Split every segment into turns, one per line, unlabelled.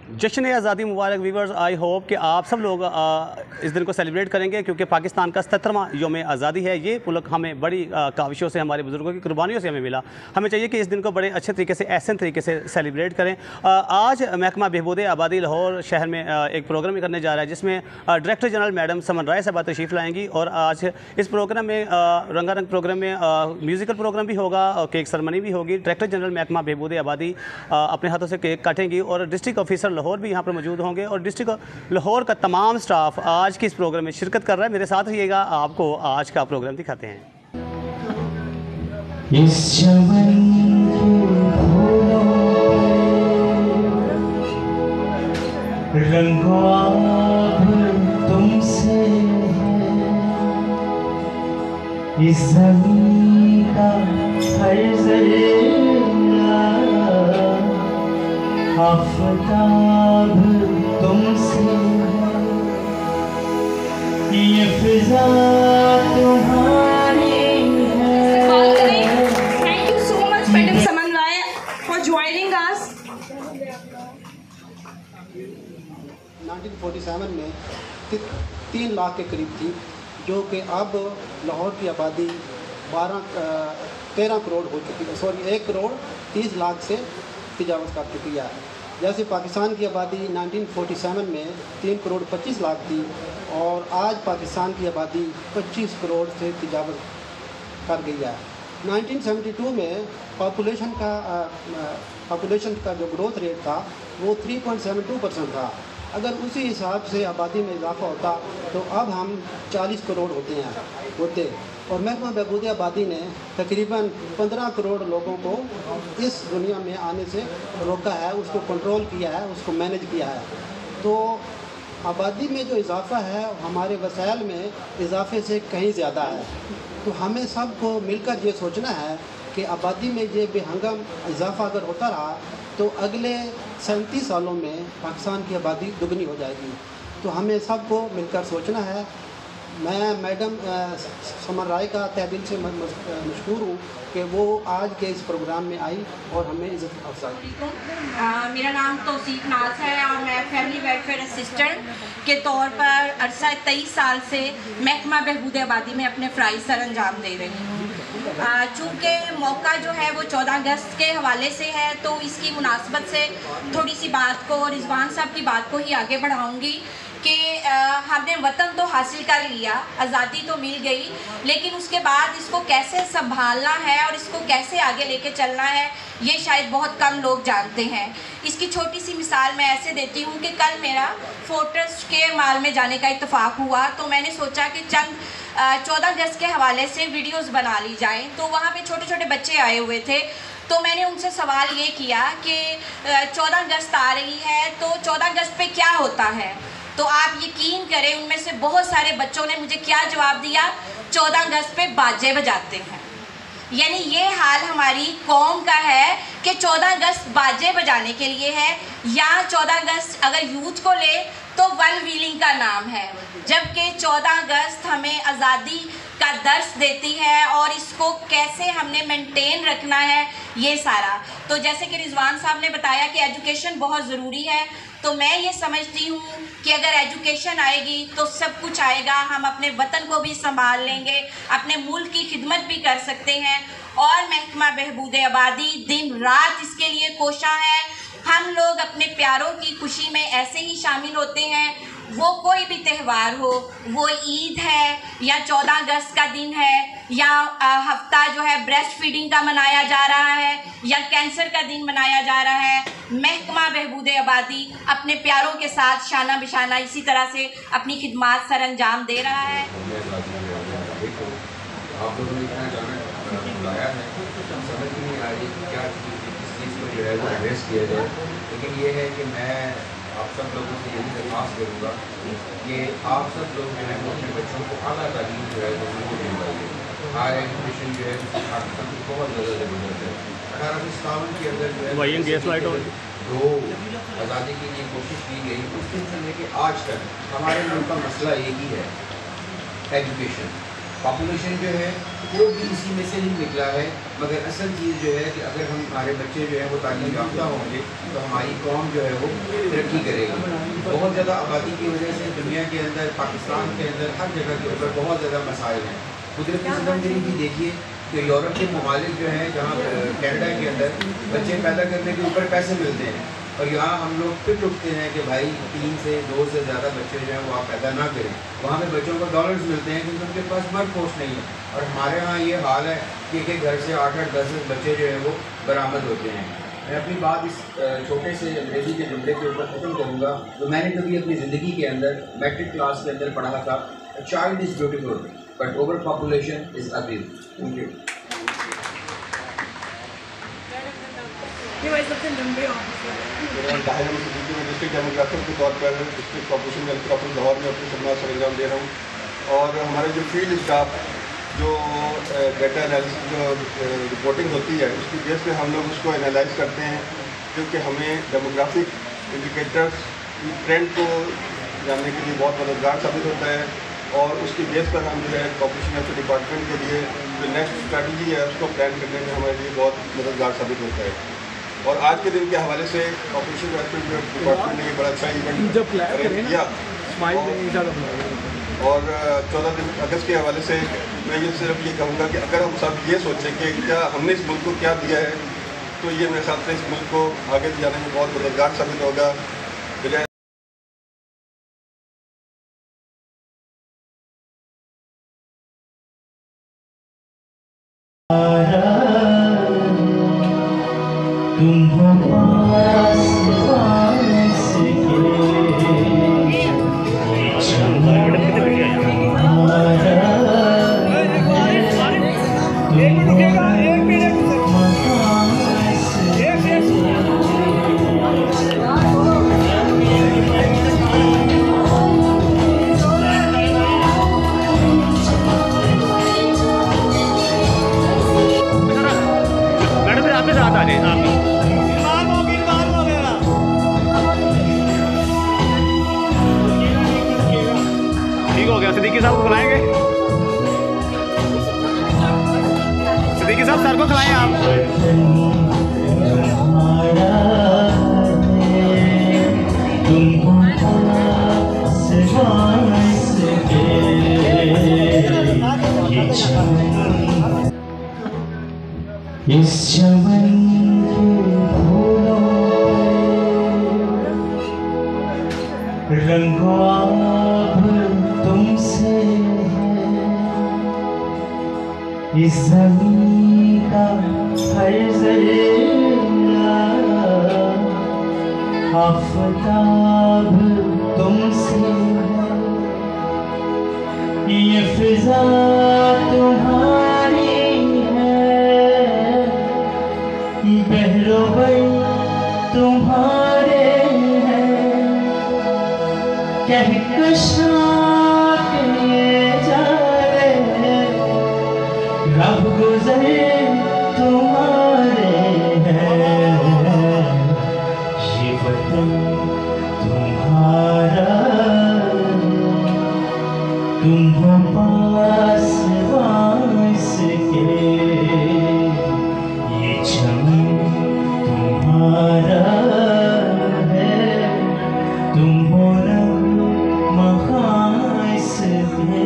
जश्न आज़ादी मुबारक viewers. I hope कि आप सब लोग इस दिन को सेलिब्रेट करेंगे क्योंकि पाकिस्तान का 77वां यौम आज़ादी है। ये मुल्क हमें बड़ी काविशों से, हमारे बुज़ुर्गों की कुर्बानियों से हमें मिला। हमें चाहिए कि इस दिन को बड़े अच्छे तरीके से, एहसन तरीके से सेलिब्रेट करें। आज महकमा बहबूद आबादी लाहौर शहर में एक प्रोग्राम करने जा रहा है जिसमें डायरेक्टर जनरल मैडम समन राय साहबा तशरीफ़ लाएंगी और आज इस प्रोग्राम में रंगारंग प्रोग्राम में म्यूज़िकल प्रोग्राम भी होगा और केक सेरेमनी भी होगी। डायरेक्टर जनरल महकमा बहबूद आबादी अपने हाथों से केक काटेंगी और डिस्ट्रिक्ट ऑफिसर लाहौर भी यहाँ पर मौजूद होंगे और डिस्ट्रिक्ट लाहौर का तमाम स्टाफ आज के इस प्रोग्राम में शिरकत कर रहा है। मेरे साथ रहिएगा, आपको आज का प्रोग्राम दिखाते हैं।
इस तुमसे इस ज़मीं का हर ज़र्रा आफ़ताब तुमसे है, ये फ़िज़ा तुम्हारी है।
Thank you so much, Madam Saman Rai, for joining us.
1947 में 3 लाख के करीब थी, जो कि अब लाहौर की आबादी 13 करोड़ हो चुकी है। सॉरी, 1 करोड़ 30 लाख से तजावज़ कर चुकी है। जैसे पाकिस्तान की आबादी 1947 में 3 करोड़ 25 लाख थी और आज पाकिस्तान की आबादी 25 करोड़ से तजावज़ कर गई है। 1972 में पॉपुलेशन का जो ग्रोथ रेट था वो 3.72% था। अगर उसी हिसाब से आबादी में इजाफा होता तो अब हम 40 करोड़ होते और महकमा बहबूद आबादी ने तकरीबन 15 करोड़ लोगों को इस दुनिया में आने से रोका है, उसको कंट्रोल किया है, उसको मैनेज किया है। तो आबादी में जो इजाफा है हमारे वसाइल में इजाफे से कहीं ज़्यादा है। तो हमें सबको मिलकर ये सोचना है कि आबादी में ये बेहंगम इजाफा अगर होता रहा तो अगले 37 सालों में पाकिस्तान की आबादी दुगनी हो जाएगी। तो हमें सबको मिलकर सोचना है। मैं मैडम समन राय का तहे दिल से मशहूर हूँ कि वो आज के इस प्रोग्राम में आई और हमें इज़्ज़त अफजाई।
मेरा नाम तौसीफ नाज है और मैं फैमिली वेलफेयर असिस्टेंट के तौर पर अरसा 23 साल से महकमा बहबूद आबादी में अपने फ़राइज़ सर अंजाम दे रही हूँ। चूँकि मौका जो है वो 14 अगस्त के हवाले से है तो इसकी मुनासबत से थोड़ी सी बात को और रिजवान साहब की बात को ही आगे बढ़ाऊँगी कि हमने वतन तो हासिल कर लिया, आज़ादी तो मिल गई, लेकिन उसके बाद इसको कैसे संभालना है और इसको कैसे आगे लेके चलना है ये शायद बहुत कम लोग जानते हैं। इसकी छोटी सी मिसाल मैं ऐसे देती हूँ कि कल मेरा फोर्ट्रेस के माल में जाने का इत्तेफाक हुआ तो मैंने सोचा कि चंद 14 अगस्त के हवाले से वीडियोज़ बना ली जाएँ। तो वहाँ पर छोटे छोटे बच्चे आए हुए थे तो मैंने उनसे सवाल ये किया कि 14 अगस्त आ रही है तो 14 अगस्त पे क्या होता है। तो आप यकीन करें उनमें से बहुत सारे बच्चों ने मुझे क्या जवाब दिया, 14 अगस्त पे बाजे बजाते हैं। यानी ये हाल हमारी कौम का है कि 14 अगस्त बाजे बजाने के लिए है, या 14 अगस्त अगर यूथ को ले तो वन व्हीलिंग का नाम है, जबकि 14 अगस्त हमें आज़ादी का दर्स देती है और इसको कैसे हमने मेंटेन रखना है ये सारा। तो जैसे कि रिजवान साहब ने बताया कि एजुकेशन बहुत ज़रूरी है, तो मैं ये समझती हूँ कि अगर एजुकेशन आएगी तो सब कुछ आएगा। हम अपने वतन को भी संभाल लेंगे, अपने मुल्क की खिदमत भी कर सकते हैं और महकमा बहबूद आबादी दिन रात इसके लिए कोशा है। हम लोग अपने प्यारों की खुशी में ऐसे ही शामिल होते हैं, वो कोई भी त्यौहार हो, वो ईद है या 14 अगस्त का दिन है या हफ्ता जो है ब्रेस्ट फीडिंग का मनाया जा रहा है या कैंसर का दिन मनाया जा रहा है, महकमा बहबूद आबादी अपने प्यारों के साथ शाना बिशाना इसी तरह से अपनी खिदमात सर अंजाम दे रहा है।
आप लोगों ने इतना अचानक बुलाया है, समझ नहीं आ रही क्या किस चीज़ को जो है वो एड्रेस किया जाए, लेकिन ये है कि मैं आप सब लोगों से यही दरख्वास्त करूँगा कि आप सब लोग जो है वो अपने बच्चों को आला तालीम जो है वो ज़रूर दिलवाइए। हायर एजुकेशन जो है पाकिस्तान की बहुत ज़्यादा ज़रूरत है। 1857 के अंदर जो है जो आज़ादी के लिए कोशिश की गई उस दिन से लेकर आज तक हमारे मुल्क का मसला एक ही है, एजुकेशन। पॉपुलेशन जो है वो भी इसी में से ही निकला है, मगर असल चीज़ जो है कि अगर हमारे बच्चे जो हैं वो तालीम याफ्ता होंगे तो हमारी कौम जो है वो तरक्की करेगी। बहुत ज़्यादा आबादी की वजह से दुनिया के अंदर, पाकिस्तान के अंदर, हर जगह के ऊपर बहुत ज़्यादा मसाइल हैं। कुदरती सितमगरी भी देखिए कि यूरोप के ममालिक जो हैं, जहाँ कनाडा के अंदर बच्चे पैदा करने के ऊपर पैसे मिलते हैं, और यहाँ हम लोग फिर रुकते हैं कि भाई 3 से 2 से ज़्यादा बच्चे जो हैं वो आप पैदा ना करें। वहाँ पे बच्चों को डॉलर्स मिलते हैं क्योंकि उनके पास वर्क फोर्स नहीं है, और हमारे यहाँ ये हाल है कि घर से 8-8, 10 बच्चे जो हैं वो बरामद होते हैं। मैं अपनी बात इस छोटे से अंग्रेज़ी के जुमले के ऊपर ख़त्म करूँगा जो मैंने कभी अपनी ज़िंदगी के अंदर मैट्रिक क्लास के अंदर पढ़ा था। A child is beautiful but over population is ugly. Thank you.
District demographer के तौर पर district corporation welfare office Lahore में अपनी खदमात सर अंजाम दे रहा हूँ, और हमारे जो फील्ड स्टाफ जो डेटा एनालिसिस जो रिपोर्टिंग होती है उसकी बेस पे हम लोग उसको एनालाइज करते हैं, क्योंकि हमें डेमोग्राफिक इंडिकेटर्स की ट्रेंड को जानने के लिए बहुत मददगार साबित होता है, और उसकी बेस पर हम जो है कॉर्पोरेशन वेलफेयर डिपार्टमेंट के लिए जो नेक्स्ट स्ट्रैटेजी है उसको प्लान करने में हमारे लिए बहुत मददगार साबित होता है। और आज के दिन के हवाले से ऑपरेशन वेलफेयर डिपार्टमेंट ने बड़ा अच्छा इवेंट अरेंज किया, और 14 अगस्त के हवाले से मैं ये सिर्फ ये कहूँगा कि अगर हम सब ये सोचें कि क्या हमने इस मुल्क को क्या दिया है, तो ये मेरे ख्याल से इस मुल्क को आगे जाने में बहुत मददगार साबित होगा।
सिद्दीकी साहब को खिलाएंगे, सिद्दीकी साहब सर को खिलाएं आप।
इस चमन के रंगों तुमसे है, इस ज़मीं का हर ज़र्रा आफ़ताब तुमसे है, ये फ़िज़ा तुम्हारी है, बहरोवर तुम्हारे हैं, कहकशां रब गुज़र तुम्हारे हैं, ये वतन तुम्हारा, तुम हो पास वास के, ये चमन तुम्हारा है, तुम हो रब मखाइस के।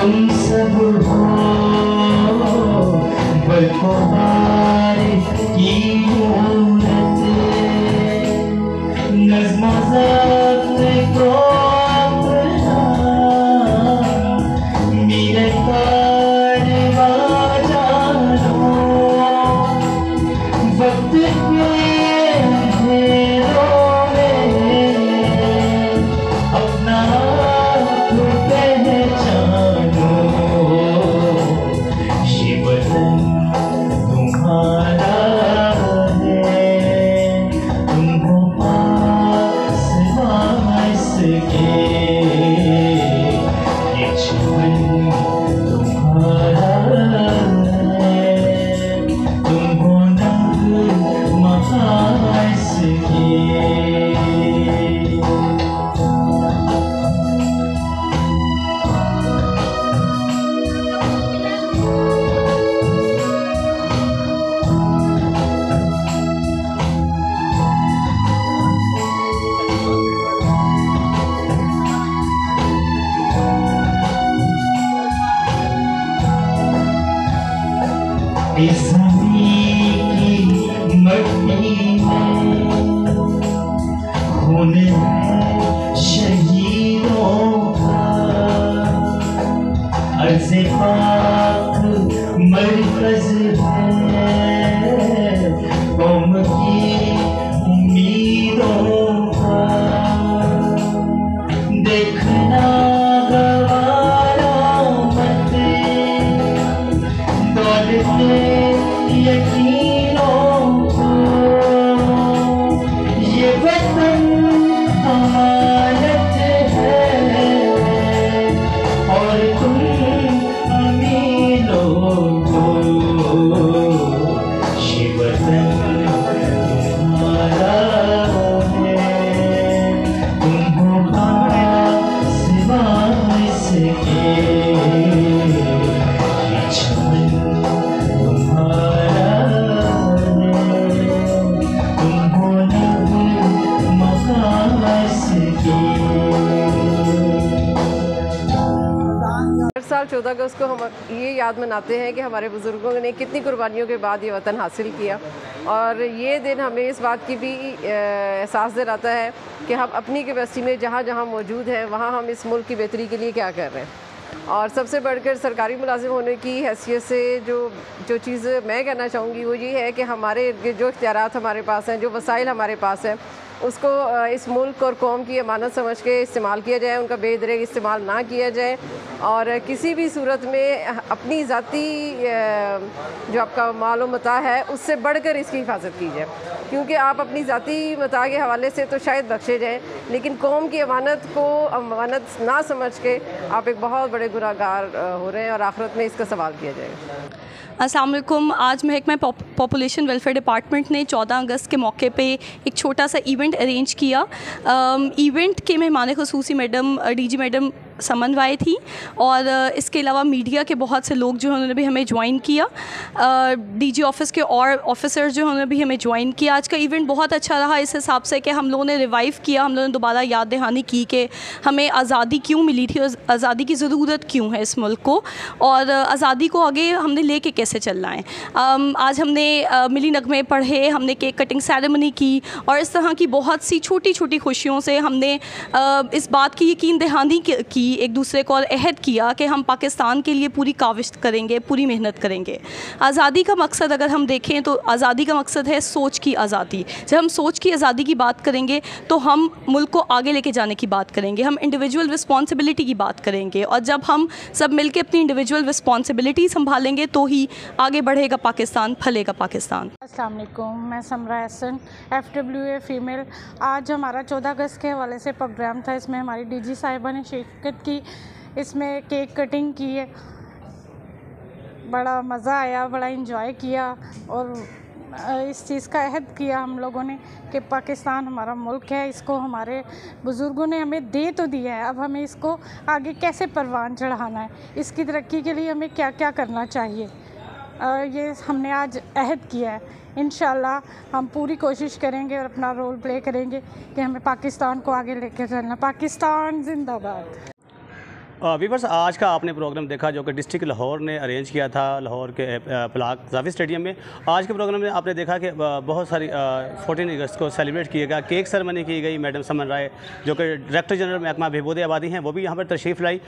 तुम सब हो बलकोहार की मूरत, नज़्म ज़ब्त को अपना मेरे कारवां जानो, वक्त के अंधेरों में अपना पहचानो, ये वतन तुम्हारा है, तुमको पास इसके, ये जीवन तुम्हारा है, तुमको नंग महा इसके। इस ज़मीन की मट्टी में खून है शहीदों का, अर्ज़े पाक मरकज़ है कौम की उम्मीदों का, देखना गवारा मत दौलते यकीनों को, ये वतन अमानत है और तुम अमीनों को, ये वतन तुम्हारा है, तुमको खास सिवा इसके, ये जीवन तुम्हारा है, तुमको नंग मकाम इसके।
हर साल 14 अगस्त को हम ये याद मनाते हैं कि हमारे बुज़ुर्गों ने कितनी कुर्बानियों के बाद ये वतन हासिल किया, और ये दिन हमें इस बात की भी एहसास दिलाता है कि हम अपनी कैपेसिटी में जहाँ जहाँ मौजूद हैं वहाँ हम इस मुल्क की बेहतरी के लिए क्या कर रहे हैं। और सबसे बढ़कर सरकारी मुलाजिम होने की हैसियत से जो चीज़ मैं कहना चाहूँगी वो ये है कि हमारे जो इख्तियारात हमारे पास हैं, जो वसाइल हमारे पास हैं, उसको इस मुल्क और कौम की अमानत समझ के इस्तेमाल किया जाए, उनका बेदरेग इस्तेमाल ना किया जाए, और किसी भी सूरत में अपनी ज़ाती जो आपका मालो मता है उससे बढ़कर इसकी हिफाजत की जाए, क्योंकि आप अपनी ज़ाती मता के हवाले से तो शायद बख्शे जाएँ, लेकिन कौम की अमानत को अमानत ना समझ के आप एक बहुत बड़े गुनाहगार हो रहे हैं और आखिरत में इसका सवाल किया जाएगा।
अस्सलाम वालेकुम। आज महकमा पॉपुलेशन वेलफेयर डिपार्टमेंट ने 14 अगस्त के मौके पे एक छोटा सा इवेंट अरेंज किया। इवेंट के मेहमान ख़ुसूसी मैडम डीजी मैडम समन्वय थी, और इसके अलावा मीडिया के बहुत से लोग जो हैं उन्होंने भी हमें ज्वाइन किया, डीजी ऑफिस के और ऑफिसर्स जो हैं उन्होंने भी हमें ज्वाइन किया। आज का इवेंट बहुत अच्छा रहा इस हिसाब से कि हम लोगों ने रिवाइव किया, हम लोगों ने दोबारा याद दहानी की कि हमें आज़ादी क्यों मिली थी और आज़ादी की ज़रूरत क्यों है इस मुल्क को, और आज़ादी को आगे हमने लेके कैसे चलना है। आज हमने मिली नगमे पढ़े, हमने केक कटिंग सेरेमनी की, और इस तरह की बहुत सी छोटी छोटी खुशियों से हमने इस बात की यकीन दहानी की, एक दूसरे को और अहद किया कि हम पाकिस्तान के लिए पूरी काविश करेंगे, पूरी मेहनत करेंगे। आज़ादी का मकसद अगर हम देखें तो आज़ादी का मकसद है सोच की आज़ादी। जब हम सोच की आज़ादी की बात करेंगे तो हम मुल्क को आगे लेके जाने की बात करेंगे, हम इंडिविजुअल रिस्पॉन्सिबिलिटी की बात करेंगे, और जब हम सब मिलके अपनी इंडिविजुअल रिस्पॉन्सिबिलिटी संभालेंगे तो ही आगे बढ़ेगा पाकिस्तान, फलेगा पाकिस्तान।
अस्सलाम वालेकुम, मैं समरा हसन, FWA फ़ीमेल। आज हमारा 14 अगस्त के हवाले से प्रोग्राम था, इसमें हमारी DG साहिबा ने शिरकत की, इसमें केक कटिंग की है, बड़ा मज़ा आया, बड़ा इंजॉय किया, और इस चीज़ का अहद किया हम लोगों ने कि पाकिस्तान हमारा मुल्क है, इसको हमारे बुज़ुर्गों ने हमें दे तो दिया है, अब हमें इसको आगे कैसे परवान चढ़ाना है, इसकी तरक्की के लिए हमें क्या क्या करना चाहिए, ये हमने आज अहद किया है। इंशाल्लाह हम पूरी कोशिश करेंगे और अपना रोल प्ले करेंगे कि हमें पाकिस्तान को आगे लेकर चलना। पाकिस्तान जिंदाबाद।
वीवर्स, आज का आपने प्रोग्राम देखा जो कि डिस्ट्रिक्ट लाहौर ने अरेंज किया था लाहौर के पलाक जावी स्टेडियम में। आज के प्रोग्राम में आपने देखा कि बहुत सारी 14 अगस्त को सेलिब्रेट किया गया, केक सेरेमनी की गई। मैडम समन राय जो कि डायरेक्टर जनरल महकमा बहबूद आबादी हैं वो भी यहाँ पर तशरीफ़ लाई।